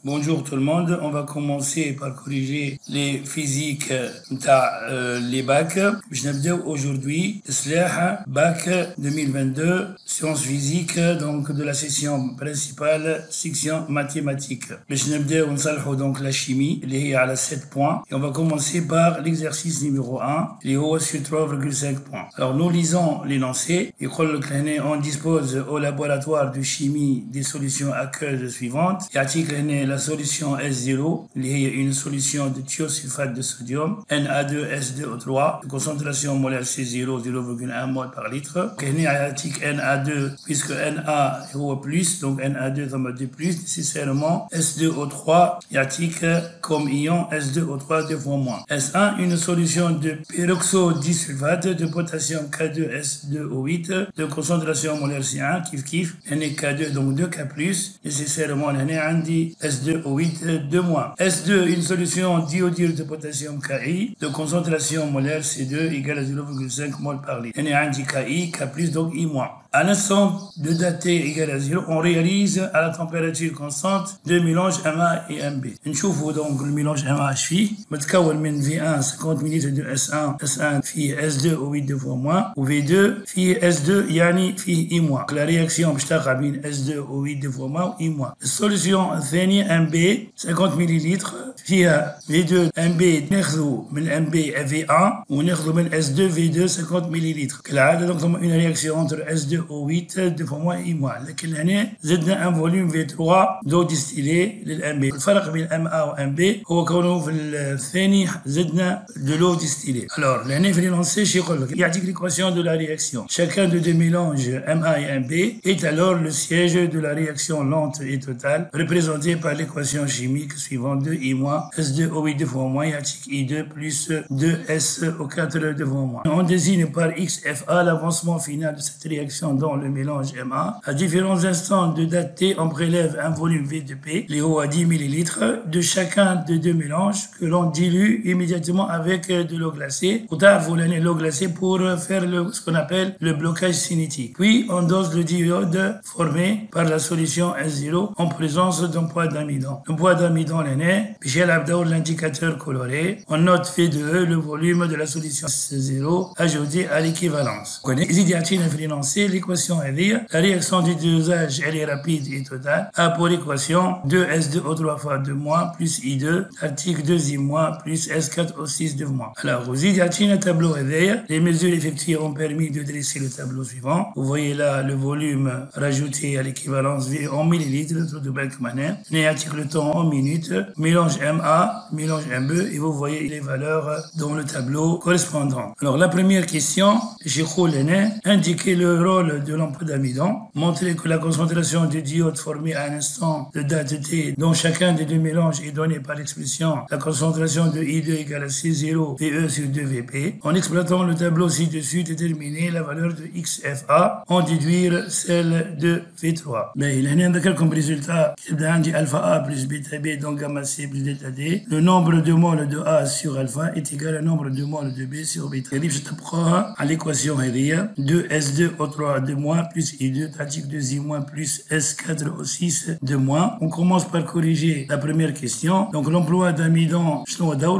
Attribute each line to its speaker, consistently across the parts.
Speaker 1: Bonjour tout le monde, on va commencer par corriger les physiques les bacs. Je vais aujourd'hui bac 2022 sciences physiques, donc de la session principale, section mathématiques. Je vais donc la chimie, elle est à la 7 points. Et on va commencer par l'exercice numéro 1, les hauts sur 3,5 points. Alors nous lisons l'énoncé. On dispose au laboratoire de chimie des solutions aqueuses suivantes. La solution S0, il y a une solution de thiosulfate de sodium, Na2S2O3, concentration molaire C0, 0,1 mol par litre. Na2, puisque Na est plus, donc Na2 2 plus, nécessairement S2O3, comme ion S2O3 2 fois moins. S1, une solution de peroxodisulfate de potassium K2S2O8, de concentration molaire C1, kiff, NK2, donc 2K+, nécessairement l'année S2O8 2 moins. S2, une solution d'iodure de potassium Ki de concentration molaire C2 égale à 0,5 mol par litre. Ki, K+, donc I moins. À l'instant de daté égal à 0, on réalise à la température constante deux mélanges MA et MB. نشوفوا donc le mélange MA فيه متكون من V1 50 ml de S1 فيه S2O8 2 fois moins و V2 فيه S2 يعني فيه I-. La réaction باش تقع بين S2O8 2 fois moins و I-. السوليسيون الثانية MB 50 ml فيها V2 MB ناخذوا من MB V1 وناخذوا من S2 V2 50 ml. كالعادة donc une réaction entre S2O8 2 fois moins et I-. لكن هنا زدنا un volume V3 d'eau distillée للMB. الفرق بين MA و MB هو كونه في الثاني زدنا de l'eau distillée. Alors هنا في l'énoncé شي يقول لك يعطيك l'équation de la réaction. Chacun de deux mélanges MA et MB est alors le siège de la réaction lente et totale représenté par l'équation chimique suivante de I-, S2O8 2 fois moins يعطيك I2 plus 2SO4 2 fois moins. On désigne par XFA l'avancement final de cette réaction dans le mélange MA. À différents instants de date T, on prélève un volume V de P, l'eau à 10 ml, de chacun de deux mélanges que l'on dilue immédiatement avec de l'eau glacée. Ou tard, vous l'avez l'eau glacée pour faire ce qu'on appelle le blocage cinétique. Puis, on dose le diode formé par la solution S0 en présence d'un poids d'amidon. Le poids d'amidon l'aîné, puis j'ai l'indicateur coloré. On note V2, le volume de la solution S0 ajouté à l'équivalence. L'équation est dire, la réaction du dosage, elle est rapide et totale. A pour l'équation 2S2O3 fois 2 moins plus I2, article 2I moins plus S4O6 2 moins. Alors, vous y un tableau est there. Les mesures effectuées ont permis de dresser le tableau suivant. Vous voyez là le volume rajouté à l'équivalence V en millilitres de Beckmann. Les articles le temps en minutes. Mélange MA, mélange MB et vous voyez les valeurs dans le tableau correspondant. Alors, la première question, j'ai indiquer le rôle de l'ampoule d'amidon, montrer que la concentration du diode formée à un instant de date T dont chacun des deux mélanges est donné par l'expression la concentration de I2 égale à C0 VE sur 2VP. En exploitant le tableau ci-dessus, déterminer la valeur de XFA, en déduire celle de V3. Mais il y a comme résultat alpha A plus bêta B donc gamma C plus delta D. Le nombre de moles de A sur alpha est égal au nombre de moles de B sur bêta. Je te prends à l'équation 2S2O3 2 moins plus I2 pratique 2I moins plus S4O6 2 moins. On commence par corriger la première question. Donc l'emploi d'amidon,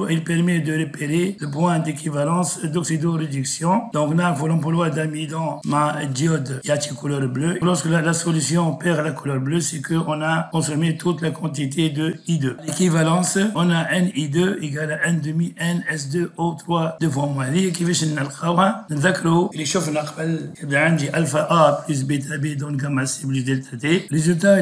Speaker 1: il permet de repérer le point d'équivalence d'oxydoréduction. Donc là, pour l'emploi d'amidon, ma diode, il y a une couleur bleue. Lorsque la solution perd la couleur bleue, c'est qu'on a consommé toute la quantité de I2. L'équivalence, on a NI2 égale à N demi NS2O3 2 fois moins. كيفاش نلقاوها نذكروا اللي شفنا قبل يبدا عندي alpha A plus bêta B donc gamma C plus delta T. Résultat,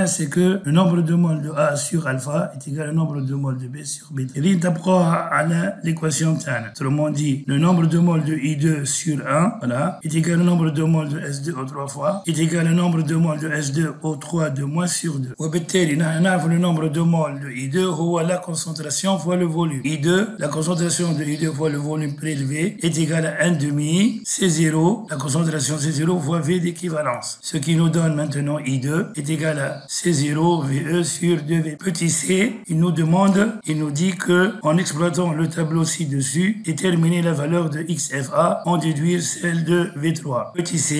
Speaker 1: c'est que le nombre de moles de A sur alpha est égal au nombre de moles de B sur bêta. Il t'apprend à l'équation TAN. Autrement dit, le nombre de moles de I2 sur 1, voilà, est égal au nombre de moles de S2O3 fois, est égal au nombre de moles de S2O3 de moins sur 2. وبالتالي نعرف le nombre de moles de I2 هو la concentration fois le volume. I2, la concentration de I2 fois le volume prélevé est égal à 1 demi C0, la concentration C0 fois V d'équivalence. Ce qui nous donne maintenant I2 est égal à C0 VE sur 2V. Petit c, il nous dit que en exploitant le tableau ci-dessus, déterminer la valeur de XFA, en déduire celle de V3. Petit c,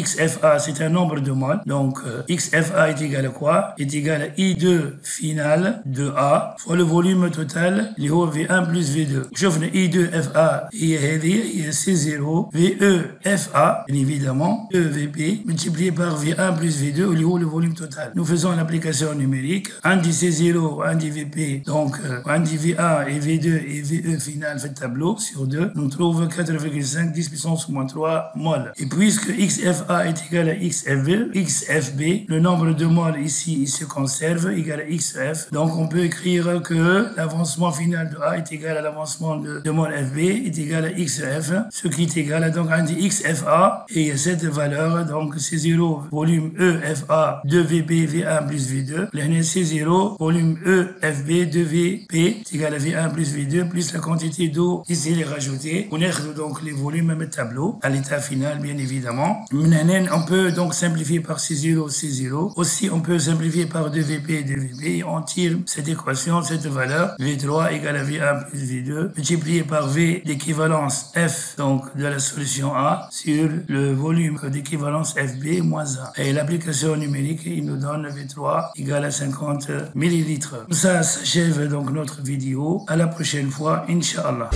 Speaker 1: XFA c'est un nombre de moles, donc XFA est égal à quoi? V3 est égal à I2 final de A fois le volume total اللي هو V1 plus V2. شوفنا I2 FA هي C0 VE FA bien évidemment EVP multiplié par V1 plus V2 اللي هو le volume total. Nous faisons l'application numérique. عندي C0 عندي VP donc عندي VA et V2 et VE final fait tableau sur 2. Nous trouve 4,5 10 puissance moins 3 mol. Et puisque XFA est égal à XFB, le nombre de moles ici il se conserve égal à XF. Donc on peut écrire que l'avancement final de A est égal à l'avancement de mol FB est égal à XF, ce qui est égal à donc un XFA et cette valeur donc c'est 0 volume EFA 2VB V1 plus V2. L'année c'est 0 volume EFB 2VP est égal à V1 plus V2 plus la quantité d'eau ici elle est rajoutée. On a donc les volumes même tableau à l'état final bien évidemment. On peut donc simplifier par C0 C0. Aussi on peut simplifier par 2VP 2VP et on tire cette équation, cette valeur V3 égale à V1 plus V2 multiplié par V d'équivalence F donc de la solution A sur le volume d'équivalence FB moins 1. Et l'application numérique il nous donne V3 égale à 50 millilitres. Ça s'achève donc notre vidéo. À la prochaine fois, Inch'Allah.